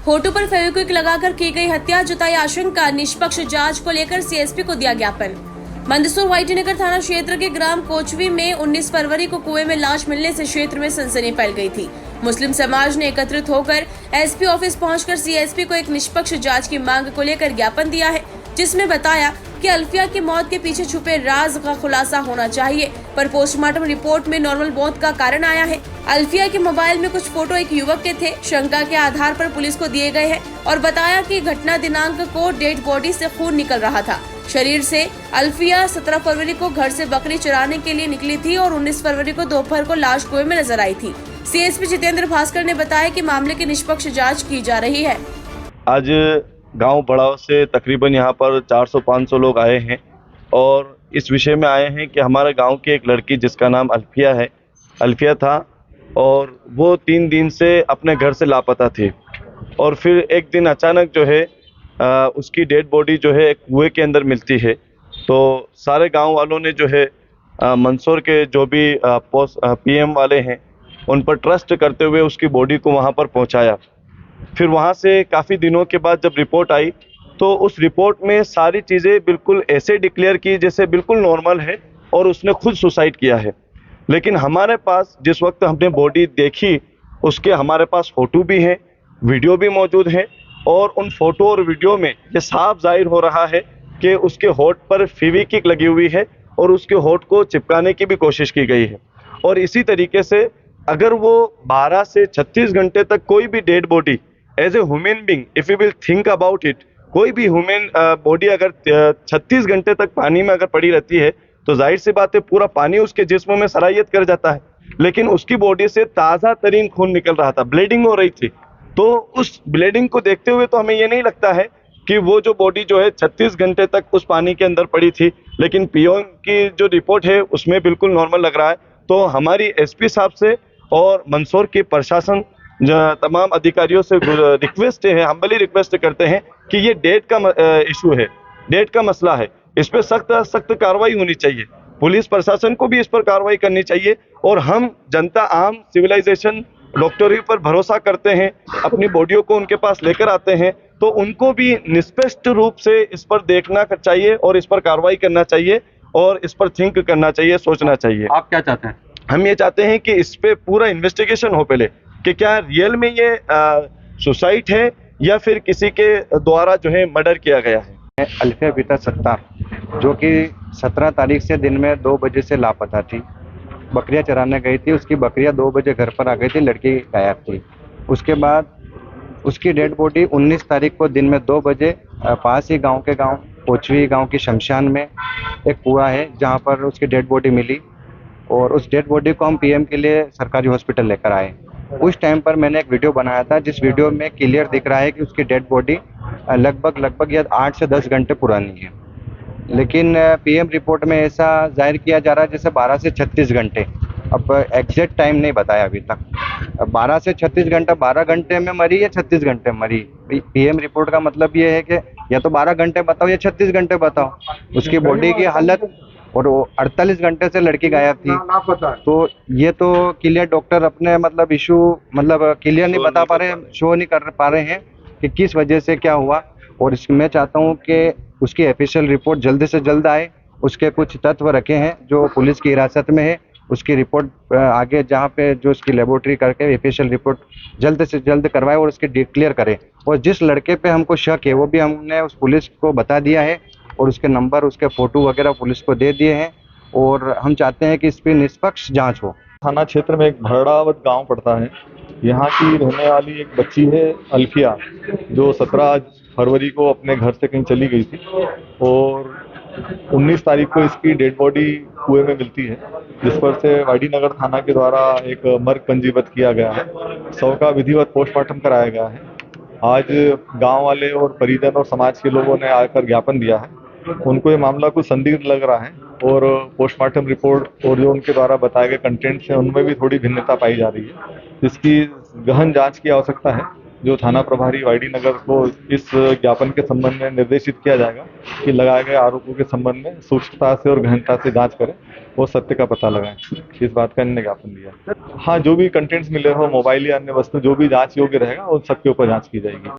होठों पर फेविक्विक लगाकर की गई हत्या, जताई आशंका, निष्पक्ष जांच को लेकर सीएसपी को दिया ज्ञापन। मंदसौर वाईटी नगर थाना क्षेत्र के ग्राम कोचवी में 19 फरवरी को कुएं में लाश मिलने से क्षेत्र में सनसनी फैल गई थी। मुस्लिम समाज ने एकत्रित होकर एसपी ऑफिस पहुंचकर सीएसपी को एक निष्पक्ष जांच की मांग को लेकर ज्ञापन दिया है, जिसमें बताया कि अल्फिया की मौत के पीछे छुपे राज का खुलासा होना चाहिए, पर पोस्टमार्टम रिपोर्ट में नॉर्मल मौत का कारण आया है। अल्फिया के मोबाइल में कुछ फोटो एक युवक के थे, शंका के आधार पर पुलिस को दिए गए हैं और बताया कि घटना दिनांक को डेड बॉडी से खून निकल रहा था शरीर से। अल्फिया 17 फरवरी को घर से बकरी चराने के लिए निकली थी और 19 फरवरी को दोपहर को लाश कुएं में नजर आई थी। सीएसपी जितेंद्र भास्कर ने बताया कि मामले की निष्पक्ष जांच की जा रही है। आज गांव बड़ाव से तकरीबन यहाँ पर 400-500 लोग आए हैं और इस विषय में आए हैं कि हमारे गांव की एक लड़की जिसका नाम अल्फिया था और वो 3 दिन से अपने घर से लापता थी और फिर एक दिन अचानक जो है उसकी डेड बॉडी जो है एक कुएं के अंदर मिलती है। तो सारे गांव वालों ने जो है मंदसौर के जो भी पीएम वाले हैं उन पर ट्रस्ट करते हुए उसकी बॉडी को वहां पर पहुंचाया। फिर वहां से काफ़ी दिनों के बाद जब रिपोर्ट आई तो उस रिपोर्ट में सारी चीज़ें बिल्कुल ऐसे डिक्लेयर की जैसे बिल्कुल नॉर्मल है और उसने खुद सुसाइड किया है। लेकिन हमारे पास जिस वक्त हमने बॉडी देखी उसके हमारे पास फ़ोटो भी हैं, वीडियो भी मौजूद है और उन फोटो और वीडियो में ये साफ जाहिर हो रहा है कि उसके होठ पर फेविक्विक लगी हुई है और उसके होठ को चिपकाने की भी कोशिश की गई है। और इसी तरीके से अगर वो 12 से 36 घंटे तक कोई भी dead body as a human being, if you will think about it, कोई भी ह्यूमन बॉडी अगर 36 घंटे तक पानी में अगर पड़ी रहती है तो जाहिर सी बात है पूरा पानी उसके जिस्म में सरायत कर जाता है। लेकिन उसकी बॉडी से ताज़ा तरीन खून निकल रहा था, ब्लीडिंग हो रही थी। तो उस ब्लीडिंग को देखते हुए तो हमें ये नहीं लगता है कि वो जो बॉडी जो है 36 घंटे तक उस पानी के अंदर पड़ी थी। लेकिन पीएम की जो रिपोर्ट है उसमें बिल्कुल नॉर्मल लग रहा है। तो हमारी एसपी साहब से और मंदसौर के प्रशासन तमाम अधिकारियों से रिक्वेस्ट है, हम्बली रिक्वेस्ट करते हैं कि ये डेट का इशू है, डेट का मसला है, इस पर सख्त कार्रवाई होनी चाहिए। पुलिस प्रशासन को भी इस पर कार्रवाई करनी चाहिए और हम जनता आम सिविलाइजेशन डॉक्टरी पर भरोसा करते हैं, अपनी बॉडियों को उनके पास लेकर आते हैं, तो उनको भी निष्पक्ष रूप से इस पर देखना चाहिए और इस पर कार्रवाई करना चाहिए और इस पर थिंक करना चाहिए, सोचना चाहिए। आप क्या चाहते हैं? हम ये चाहते हैं कि इस पे पूरा इन्वेस्टिगेशन हो पहले कि क्या रियल में ये सुसाइड है या फिर किसी के द्वारा जो है मर्डर किया गया है। अल्फिया बिता सत्तार जो कि 17 तारीख से दिन में 2 बजे से लापता थी, बकरियां चराने गई थी। उसकी बकरियां 2 बजे घर पर आ गई थी, लड़की गायब थी। उसके बाद उसकी डेड बॉडी 19 तारीख को दिन में 2 बजे पास ही गांव कोचवी गांव की शमशान में एक कुआं है जहां पर उसकी डेड बॉडी मिली और उस डेड बॉडी को हम पीएम के लिए सरकारी हॉस्पिटल लेकर आए। उस टाइम पर मैंने एक वीडियो बनाया था जिस वीडियो में क्लियर दिख रहा है कि उसकी डेड बॉडी लगभग या 8 से 10 घंटे पुरानी है। लेकिन पीएम रिपोर्ट में ऐसा जाहिर किया जा रहा है जैसे 12 से 36 घंटे। अब एग्जैक्ट टाइम नहीं बताया अभी तक। 12 से 36 घंटा, 12 घंटे में मरी या 36 घंटे में मरी। पीएम रिपोर्ट का मतलब ये है कि या तो 12 घंटे बताओ या 36 घंटे बताओ। उसकी बॉडी की हालत और वो 48 घंटे से लड़की गायब थी। तो ये तो क्लियर डॉक्टर अपने मतलब इशू क्लियर नहीं बता पा रहे, शो नहीं कर पा रहे हैं कि किस वजह से क्या हुआ। और मैं चाहता हूँ कि उसकी ऑफिशियल रिपोर्ट जल्द से जल्द आए। उसके कुछ तत्व रखे हैं जो पुलिस की हिरासत में है, उसकी रिपोर्ट आगे जहाँ पे जो उसकी लेबोरेटरी करके ऑफिशियल रिपोर्ट जल्द से जल्द करवाए और उसके डिक्लेयर करें। और जिस लड़के पे हमको शक है वो भी हमने उस पुलिस को बता दिया है और उसके नंबर, उसके फोटो वगैरह पुलिस को दे दिए हैं और हम चाहते हैं कि इस पर निष्पक्ष जांच हो। थाना क्षेत्र में एक भरड़ावत गांव पड़ता है, यहाँ की रहने वाली एक बच्ची है अल्फिया, जो 17 फरवरी को अपने घर से कहीं चली गई थी और 19 तारीख को इसकी डेड बॉडी कुएं में मिलती है, जिस पर से वाईडी नगर थाना के द्वारा एक मर्ग पंजीबद्ध किया गया है। शव का विधिवत पोस्टमार्टम कराया गया है। आज गांव वाले और परिजन और समाज के लोगों ने आकर ज्ञापन दिया है। उनको ये मामला कुछ संदिग्ध लग रहा है और पोस्टमार्टम रिपोर्ट और जो उनके द्वारा बताए गए कंटेंट्स हैं उनमें भी थोड़ी भिन्नता पाई जा रही है, जिसकी गहन जांच की आवश्यकता है। जो थाना प्रभारी वाईडी नगर को इस ज्ञापन के संबंध में निर्देशित किया जाएगा कि लगाए गए आरोपों के संबंध में सूक्ष्मता से और गहनता से जांच करें वो सत्य का पता लगाएं, इस बात का इन्होंने ज्ञापन दिया। हाँ, जो भी कंटेंट्स मिले हो, मोबाइल या अन्य वस्तु जो भी जांच योग्य रहेगा उन सबके ऊपर जांच की जाएगी।